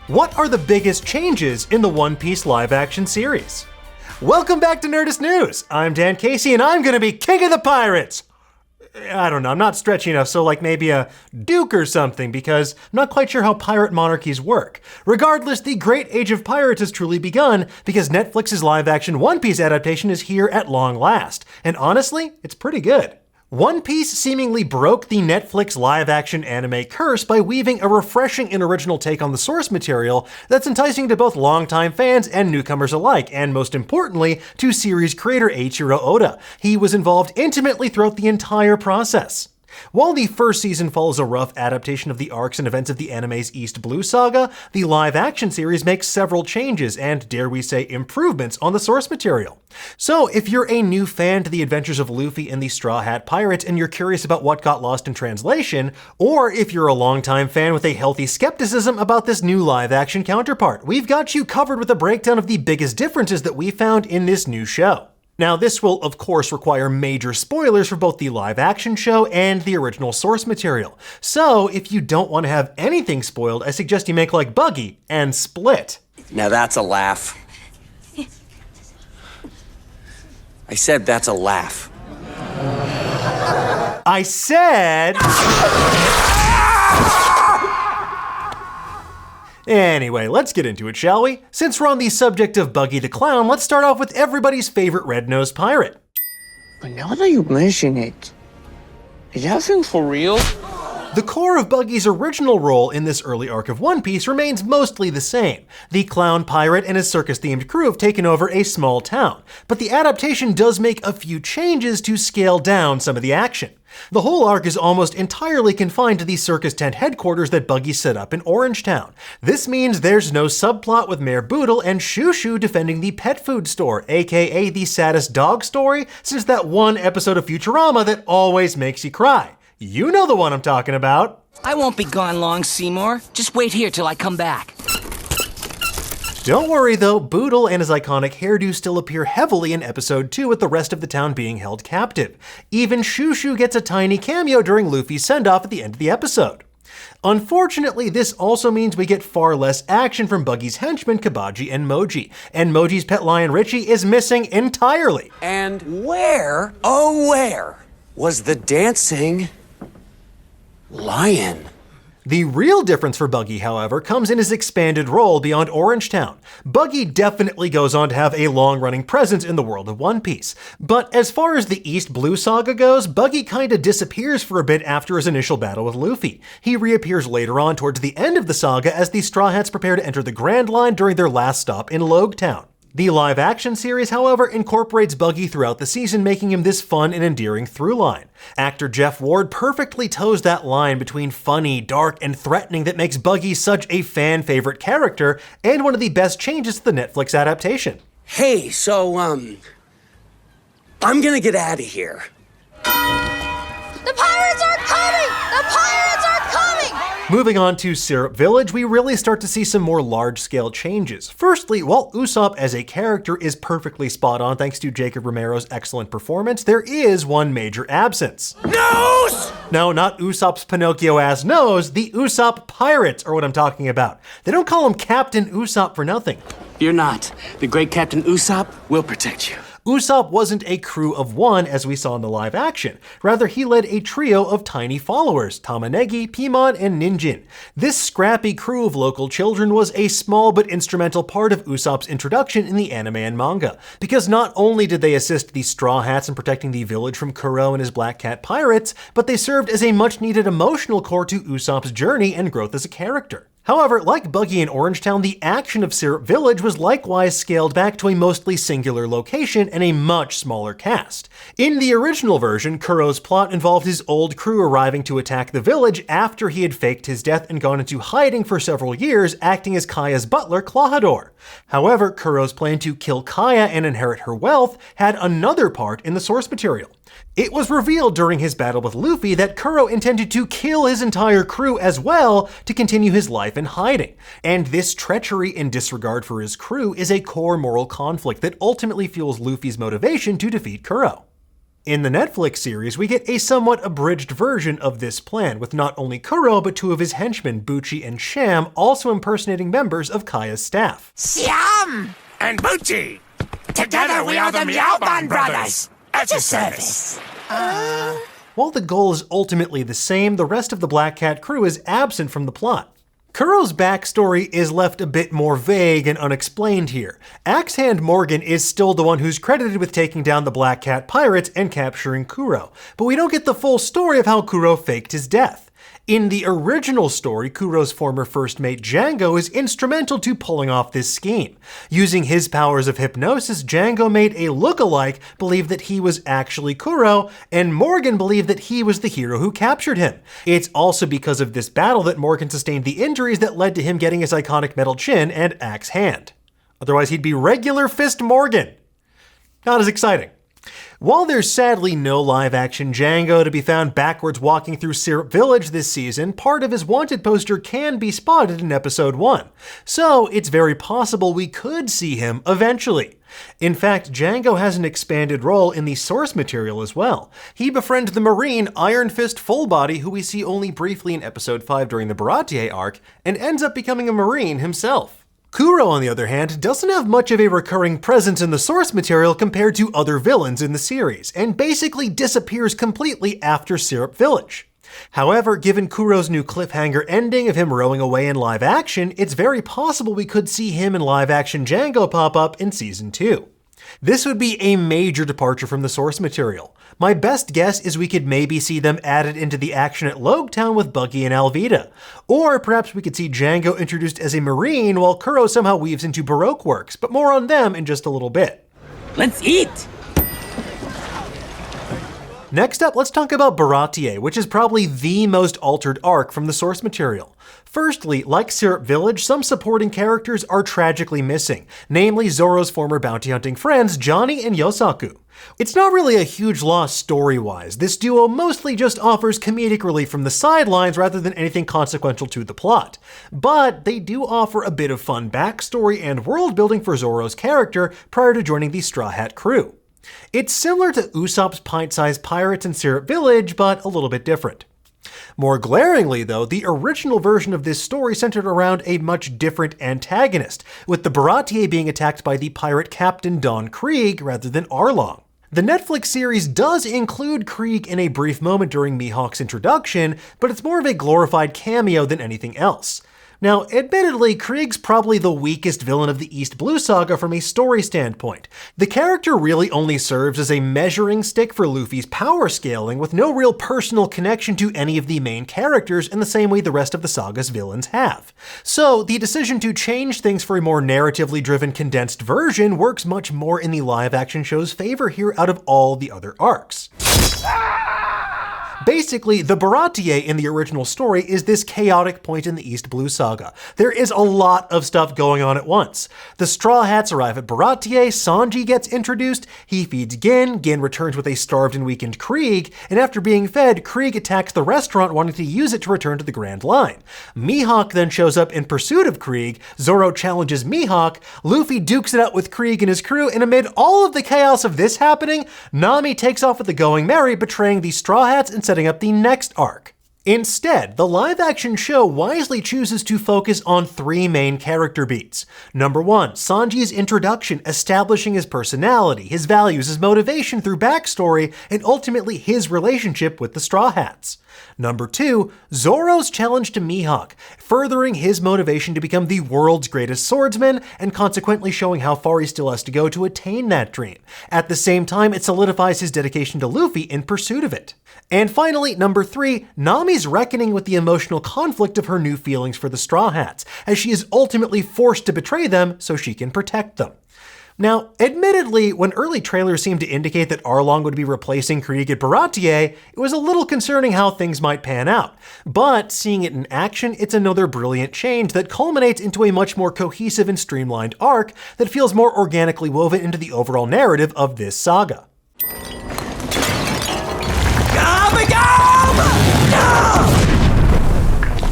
What are the biggest changes in the One Piece live-action series? Welcome back to Nerdist News! I'm Dan Casey and I'm gonna be king of the pirates! I don't know, I'm not stretchy enough, so like maybe a duke or something, because I'm not quite sure how pirate monarchies work. Regardless, the great age of pirates has truly begun, because Netflix's live-action One Piece adaptation is here at long last. And honestly, it's pretty good. One Piece seemingly broke the Netflix live-action anime curse by weaving a refreshing and original take on the source material that's enticing to both longtime fans and newcomers alike, and most importantly, to series creator Eiichiro Oda. He was involved intimately throughout the entire process. While the first season follows a rough adaptation of the arcs and events of the anime's East Blue Saga, the live-action series makes several changes and, dare we say, improvements on the source material. So, if you're a new fan to the adventures of Luffy and the Straw Hat Pirates and you're curious about what got lost in translation, or if you're a longtime fan with a healthy skepticism about this new live-action counterpart, we've got you covered with a breakdown of the biggest differences that we found in this new show. Now, this will, of course, require major spoilers for both the live-action show and the original source material. So, if you don't want to have anything spoiled, I suggest you make like Buggy and split. Now that's a laugh. I said that's a laugh. I said... Anyway, let's get into it, shall we? Since we're on the subject of Buggy the Clown, let's start off with everybody's favorite red-nosed pirate. But now that you mention it, is that thing for real? The core of Buggy's original role in this early arc of One Piece remains mostly the same. The clown pirate and his circus-themed crew have taken over a small town, but the adaptation does make a few changes to scale down some of the action. The whole arc is almost entirely confined to the circus tent headquarters that Buggy set up in Orange Town. This means there's no subplot with Mayor Boodle and Shoo Shoo defending the pet food store, aka the saddest dog story since that one episode of Futurama that always makes you cry. You know the one I'm talking about. I won't be gone long, Seymour. Just wait here till I come back. Don't worry though, Boodle and his iconic hairdo still appear heavily in episode 2 with the rest of the town being held captive. Even Shoo Shoo gets a tiny cameo during Luffy's send-off at the end of the episode. Unfortunately, this also means we get far less action from Buggy's henchmen Kabaji and Moji, and Moji's pet lion Richie is missing entirely. And where, oh where, was the dancing lion? The real difference for Buggy, however, comes in his expanded role beyond Orange Town. Buggy definitely goes on to have a long-running presence in the world of One Piece. But as far as the East Blue Saga goes, Buggy kinda disappears for a bit after his initial battle with Luffy. He reappears later on towards the end of the saga as the Straw Hats prepare to enter the Grand Line during their last stop in Logue Town. The live-action series, however, incorporates Buggy throughout the season, making him this fun and endearing through-line. Actor Jeff Ward perfectly toes that line between funny, dark, and threatening that makes Buggy such a fan-favorite character, and one of the best changes to the Netflix adaptation. Hey, so, I'm gonna get out of here. The pirates are coming! The pirates are coming! Moving on to Syrup Village, we really start to see some more large-scale changes. Firstly, while Usopp as a character is perfectly spot on thanks to Jacob Romero's excellent performance, there is one major absence. Nose! No, not Usopp's Pinocchio-ass nose, the Usopp Pirates are what I'm talking about. They don't call him Captain Usopp for nothing. You're not. The great Captain Usopp will protect you. Usopp wasn't a crew of one as we saw in the live action. Rather, he led a trio of tiny followers, Tamanegi, Pimon, and Ninjin. This scrappy crew of local children was a small but instrumental part of Usopp's introduction in the anime and manga, because not only did they assist the Straw Hats in protecting the village from Kuro and his Black Cat pirates, but they served as a much-needed emotional core to Usopp's journey and growth as a character. However, like Buggy in Orange Town, the action of Syrup Village was likewise scaled back to a mostly singular location and a much smaller cast. In the original version, Kuro's plot involved his old crew arriving to attack the village after he had faked his death and gone into hiding for several years, acting as Kaya's butler, Klahadore. However, Kuro's plan to kill Kaya and inherit her wealth had another part in the source material. It was revealed during his battle with Luffy that Kuro intended to kill his entire crew as well to continue his life in hiding. And this treachery and disregard for his crew is a core moral conflict that ultimately fuels Luffy's motivation to defeat Kuro. In the Netflix series, we get a somewhat abridged version of this plan, with not only Kuro, but two of his henchmen, Buchi and Sham, also impersonating members of Kaya's staff. Siam! And Buchi! Together we are the Meowban brothers! At your service! While the goal is ultimately the same, the rest of the Black Cat crew is absent from the plot. Kuro's backstory is left a bit more vague and unexplained here. Axe Hand Morgan is still the one who's credited with taking down the Black Cat pirates and capturing Kuro, but we don't get the full story of how Kuro faked his death. In the original story, Kuro's former first mate Django is instrumental to pulling off this scheme. Using his powers of hypnosis, Django made a look-alike believe that he was actually Kuro, and Morgan believed that he was the hero who captured him. It's also because of this battle that Morgan sustained the injuries that led to him getting his iconic metal chin and axe hand. Otherwise, he'd be regular Fist Morgan. Not as exciting. While there's sadly no live-action Django to be found backwards walking through Syrup Village this season, part of his wanted poster can be spotted in episode 1. So it's very possible we could see him eventually. In fact, Django has an expanded role in the source material as well. He befriends the Marine Iron Fist Fullbody, who we see only briefly in episode 5 during the Baratier arc, and ends up becoming a Marine himself. Kuro, on the other hand, doesn't have much of a recurring presence in the source material compared to other villains in the series, and basically disappears completely after Syrup Village. However, given Kuro's new cliffhanger ending of him rowing away in live action, it's very possible we could see him and live action Django pop up in season 2. This would be a major departure from the source material. My best guess is we could maybe see them added into the action at Logtown with Buggy and Alvida. Or perhaps we could see Django introduced as a Marine while Kuro somehow weaves into Baroque works, but more on them in just a little bit. Let's eat! Next up, let's talk about Baratier, which is probably the most altered arc from the source material. Firstly, like Syrup Village, some supporting characters are tragically missing, namely Zoro's former bounty hunting friends, Johnny and Yosaku. It's not really a huge loss story-wise. This duo mostly just offers comedic relief from the sidelines rather than anything consequential to the plot. But they do offer a bit of fun backstory and world building for Zoro's character prior to joining the Straw Hat crew. It's similar to Usopp's pint-sized pirates in Syrup Village, but a little bit different. More glaringly, though, the original version of this story centered around a much different antagonist, with the Baratier being attacked by the pirate captain Don Krieg rather than Arlong. The Netflix series does include Krieg in a brief moment during Mihawk's introduction, but it's more of a glorified cameo than anything else. Now, admittedly, Krieg's probably the weakest villain of the East Blue Saga from a story standpoint. The character really only serves as a measuring stick for Luffy's power scaling, with no real personal connection to any of the main characters in the same way the rest of the saga's villains have. So, the decision to change things for a more narratively driven condensed version works much more in the live-action show's favor here out of all the other arcs. Basically, the Baratier in the original story is this chaotic point in the East Blue Saga. There is a lot of stuff going on at once. The Straw Hats arrive at Baratier, Sanji gets introduced, he feeds Gin, Gin returns with a starved and weakened Krieg, and after being fed, Krieg attacks the restaurant wanting to use it to return to the Grand Line. Mihawk then shows up in pursuit of Krieg, Zoro challenges Mihawk, Luffy dukes it out with Krieg and his crew, and amid all of the chaos of this happening, Nami takes off with the Going Merry, betraying the Straw Hats and setting up the next arc. Instead, the live-action show wisely chooses to focus on 3 main character beats. Number 1, Sanji's introduction, establishing his personality, his values, his motivation through backstory, and ultimately his relationship with the Straw Hats. Number 2, Zoro's challenge to Mihawk, furthering his motivation to become the world's greatest swordsman, and consequently showing how far he still has to go to attain that dream. At the same time, it solidifies his dedication to Luffy in pursuit of it. And finally, number 3, Nami's reckoning with the emotional conflict of her new feelings for the Straw Hats, as she is ultimately forced to betray them so she can protect them. Now, admittedly, when early trailers seemed to indicate that Arlong would be replacing Krieg at Baratier, it was a little concerning how things might pan out. But seeing it in action, it's another brilliant change that culminates into a much more cohesive and streamlined arc that feels more organically woven into the overall narrative of this saga.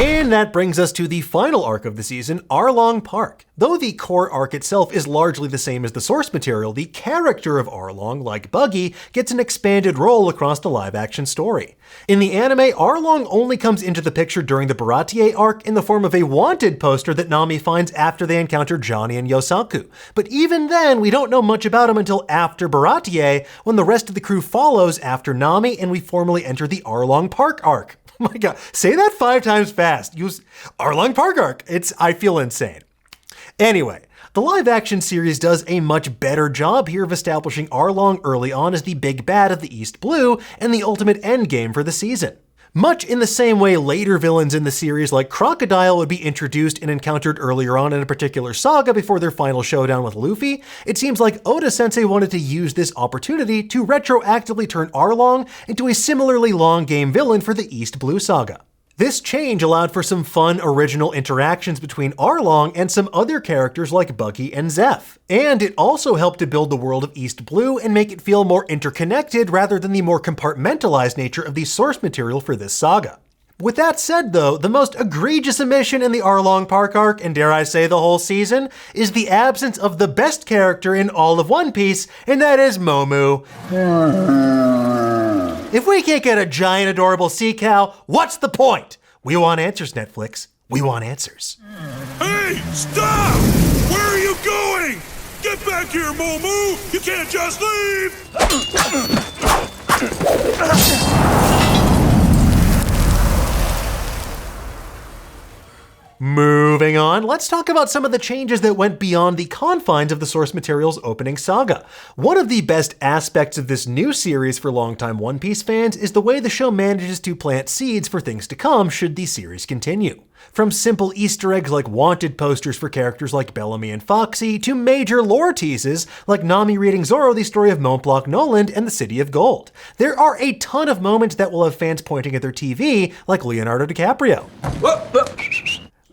In And that brings us to the final arc of the season, Arlong Park. Though the core arc itself is largely the same as the source material, the character of Arlong, like Buggy, gets an expanded role across the live-action story. In the anime, Arlong only comes into the picture during the Baratie arc in the form of a wanted poster that Nami finds after they encounter Johnny and Yosaku. But even then, we don't know much about him until after Baratie, when the rest of the crew follows after Nami and we formally enter the Arlong Park arc. Oh my god, say that 5 times fast. Use Arlong Park arc. I feel insane. Anyway, the live-action series does a much better job here of establishing Arlong early on as the big bad of the East Blue and the ultimate endgame for the season. Much in the same way later villains in the series like Crocodile would be introduced and encountered earlier on in a particular saga before their final showdown with Luffy, it seems like Oda-sensei wanted to use this opportunity to retroactively turn Arlong into a similarly long-game villain for the East Blue saga. This change allowed for some fun, original interactions between Arlong and some other characters like Buggy and Zeph. And it also helped to build the world of East Blue and make it feel more interconnected rather than the more compartmentalized nature of the source material for this saga. With that said though, the most egregious omission in the Arlong Park arc, and dare I say the whole season, is the absence of the best character in all of One Piece, and that is Momu. If we can't get a giant adorable sea cow, what's the point? We want answers, Netflix. We want answers. Hey, stop! Where are you going? Get back here, Momu! You can't just leave! Moving on, let's talk about some of the changes that went beyond the confines of the source material's opening saga. One of the best aspects of this new series for longtime One Piece fans is the way the show manages to plant seeds for things to come should the series continue. From simple Easter eggs like wanted posters for characters like Bellamy and Foxy, to major lore teases like Nami reading Zoro the story of Mont Blanc Noland and the City of Gold. There are a ton of moments that will have fans pointing at their TV like Leonardo DiCaprio.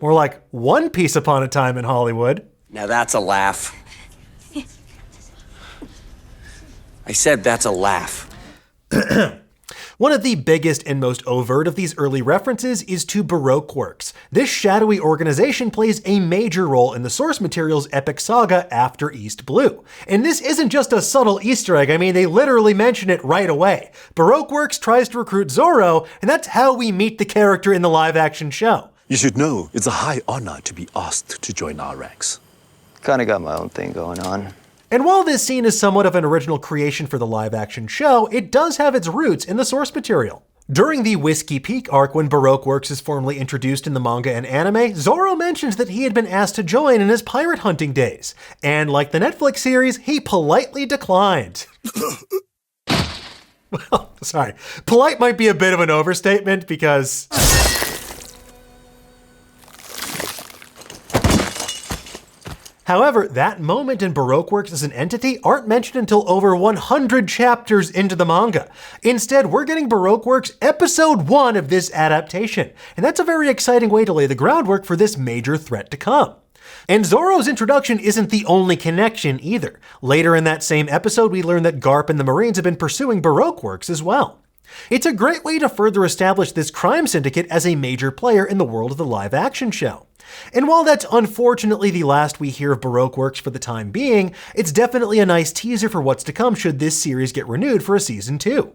More like One Piece upon a time in Hollywood. Now that's a laugh. I said that's a laugh. One of the biggest and most overt of these early references is to Baroque Works. This shadowy organization plays a major role in the source material's epic saga after East Blue. And this isn't just a subtle Easter egg, I mean, they literally mention it right away. Baroque Works tries to recruit Zoro, and that's how we meet the character in the live-action show. You should know, it's a high honor to be asked to join our ranks. Kinda got my own thing going on. And while this scene is somewhat of an original creation for the live-action show, it does have its roots in the source material. During the Whiskey Peak arc, when Baroque Works is formally introduced in the manga and anime, Zoro mentions that he had been asked to join in his pirate hunting days. And like the Netflix series, he politely declined. Well, sorry. Polite might be a bit of an overstatement because... However, that moment in Baroque Works as an entity aren't mentioned until over 100 chapters into the manga. Instead, we're getting Baroque Works episode 1 of this adaptation, and that's a very exciting way to lay the groundwork for this major threat to come. And Zoro's introduction isn't the only connection either. Later in that same episode, we learn that Garp and the Marines have been pursuing Baroque Works as well. It's a great way to further establish this crime syndicate as a major player in the world of the live-action show. And while that's unfortunately the last we hear of Baroque Works for the time being, it's definitely a nice teaser for what's to come should this series get renewed for a season 2.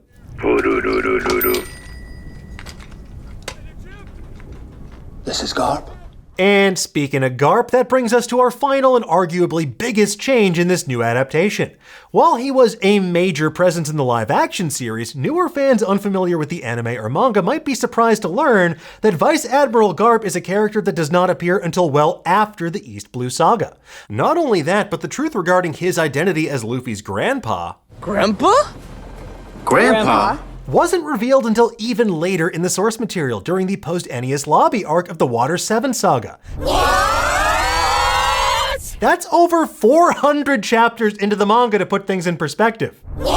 This is Garp. And speaking of Garp, that brings us to our final and arguably biggest change in this new adaptation. While he was a major presence in the live-action series, newer fans unfamiliar with the anime or manga might be surprised to learn that Vice Admiral Garp is a character that does not appear until well after the East Blue saga. Not only that, but the truth regarding his identity as Luffy's grandpa... Grandpa? Grandpa? wasn't revealed until even later in the source material during the post-Enies Lobby arc of the Water 7 saga. What? That's over 400 chapters into the manga to put things in perspective. What?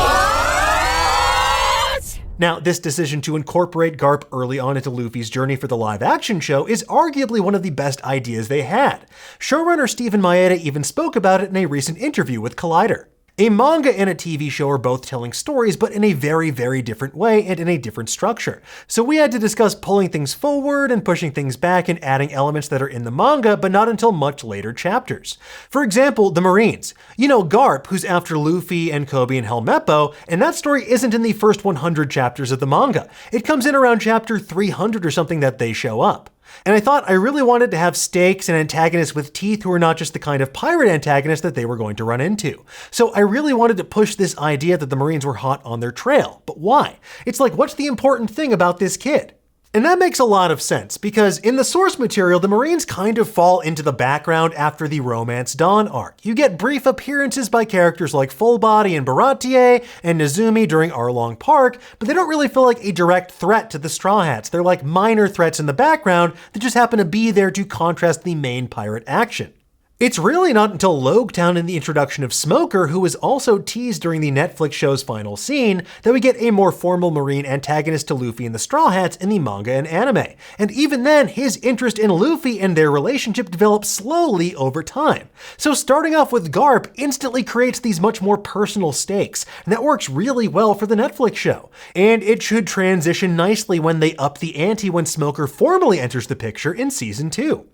Now, this decision to incorporate Garp early on into Luffy's journey for the live-action show is arguably one of the best ideas they had. Showrunner Steven Maeda even spoke about it in a recent interview with Collider. A manga and a TV show are both telling stories, but in a very, very different way and in a different structure. So we had to discuss pulling things forward and pushing things back and adding elements that are in the manga, but not until much later chapters. For example, the Marines. You know Garp, who's after Luffy and Koby and Helmeppo, and that story isn't in the first 100 chapters of the manga. It comes in around chapter 300 or something that they show up. And I thought I really wanted to have stakes and antagonists with teeth who are not just the kind of pirate antagonists that they were going to run into. So I really wanted to push this idea that the Marines were hot on their trail. But why? It's like, what's the important thing about this kid? And that makes a lot of sense, because in the source material, the Marines kind of fall into the background after the Romance Dawn arc. You get brief appearances by characters like Fullbody and Baratie and Nezumi during Arlong Park, but they don't really feel like a direct threat to the Straw Hats. They're like minor threats in the background that just happen to be there to contrast the main pirate action. It's really not until Loguetown and the introduction of Smoker, who was also teased during the Netflix show's final scene, that we get a more formal Marine antagonist to Luffy and the Straw Hats in the manga and anime. And even then, his interest in Luffy and their relationship develops slowly over time. So starting off with Garp instantly creates these much more personal stakes, and that works really well for the Netflix show. And it should transition nicely when they up the ante when Smoker formally enters the picture in Season 2.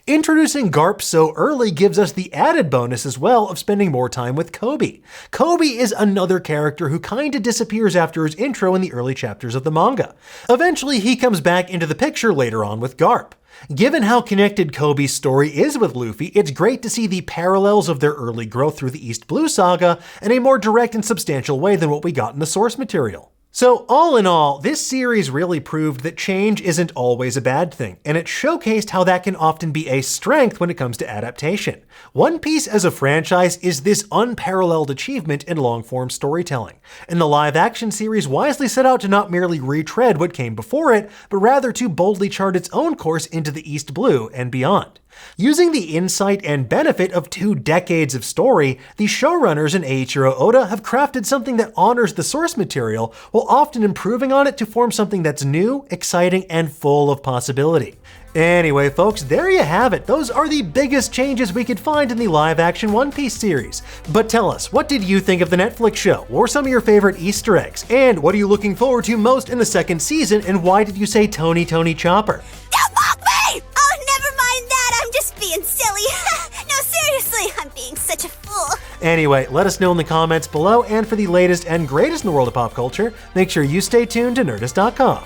Introducing Garp so early gives us the added bonus as well of spending more time with Koby. Koby is another character who kinda disappears after his intro in the early chapters of the manga. Eventually, he comes back into the picture later on with Garp. Given how connected Koby's story is with Luffy, it's great to see the parallels of their early growth through the East Blue Saga in a more direct and substantial way than what we got in the source material. So all in all, this series really proved that change isn't always a bad thing, and it showcased how that can often be a strength when it comes to adaptation. One Piece as a franchise is this unparalleled achievement in long-form storytelling, and the live-action series wisely set out to not merely retread what came before it, but rather to boldly chart its own course into the East Blue and beyond. Using the insight and benefit of 2 decades of story, the showrunners and Eiichiro Oda have crafted something that honors the source material while often improving on it to form something that's new, exciting, and full of possibility. Anyway, folks, there you have it. Those are the biggest changes we could find in the live-action One Piece series. But tell us, what did you think of the Netflix show? What were some of your favorite Easter eggs? And what are you looking forward to most in the second season? And why did you say Tony Chopper? Don't mock me! Oh, never mind that. I'm just being silly. No, seriously, I'm being such a fool. Anyway, let us know in the comments below, and for the latest and greatest in the world of pop culture, make sure you stay tuned to Nerdist.com.